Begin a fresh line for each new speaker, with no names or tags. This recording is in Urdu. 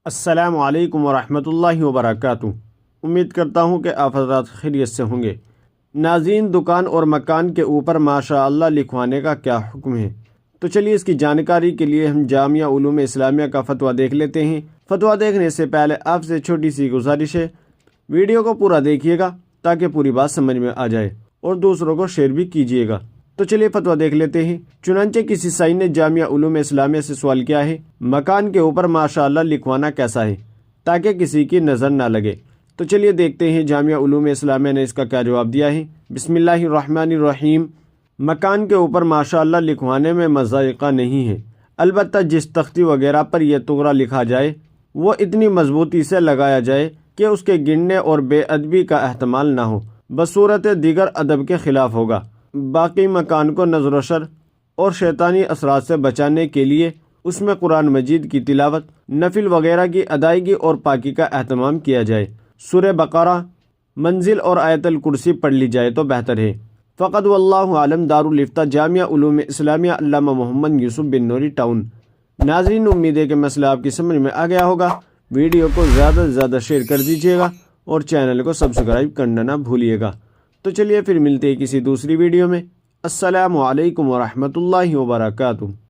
السلام علیکم ورحمۃ اللہ وبرکاتہ۔ امید کرتا ہوں کہ آپ حضرات خیریت سے ہوں گے۔ ناظرین، دکان اور مکان کے اوپر ماشاء اللہ لکھوانے کا کیا حکم ہے؟ تو چلیے اس کی جانکاری کے لیے ہم جامعہ علوم اسلامیہ کا فتویٰ دیکھ لیتے ہیں۔ فتویٰ دیکھنے سے پہلے آپ سے چھوٹی سی گزارش ہے، ویڈیو کو پورا دیکھیے گا تاکہ پوری بات سمجھ میں آ جائے اور دوسروں کو شیئر بھی کیجیے گا۔ تو چلیے فتویٰ دیکھ لیتے ہیں۔ چنانچہ کسی سائی نے جامعہ علوم اسلامیہ سے سوال کیا ہے، مکان کے اوپر ماشاء اللہ لکھوانا کیسا ہے تاکہ کسی کی نظر نہ لگے؟ تو چلیے دیکھتے ہیں جامعہ علوم اسلامیہ نے اس کا کیا جواب دیا ہے۔ بسم اللہ الرحمن الرحیم۔ مکان کے اوپر ماشاء اللہ لکھوانے میں مضائقہ نہیں ہے، البتہ جس تختی وغیرہ پر یہ تغرا لکھا جائے وہ اتنی مضبوطی سے لگایا جائے کہ اس کے گرنے اور بے ادبی کا احتمال نہ ہو، بصورت دیگر ادب کے خلاف ہوگا۔ باقی مکان کو نظر و شر اور شیطانی اثرات سے بچانے کے لیے اس میں قرآن مجید کی تلاوت، نفل وغیرہ کی ادائیگی اور پاکی کا اہتمام کیا جائے۔ سورہ بقرہ، منزل اور آیت الکرسی پڑھ لی جائے تو بہتر ہے۔ فقط واللہ عالم، دارالفتہ جامعہ علوم اسلامیہ، علامہ محمد یوسف بن نوری، ٹاؤن۔ ناظرین، امید ہے کہ مسئلہ آپ کی سمجھ میں آ گیا ہوگا۔ ویڈیو کو زیادہ سے زیادہ شیئر کر دیجیے گا اور چینل کو سبسکرائب کرنا نہ بھولیے گا۔ تو چلیے پھر ملتے ہیں کسی دوسری ویڈیو میں۔ السلام علیکم ورحمۃ اللہ وبرکاتہ۔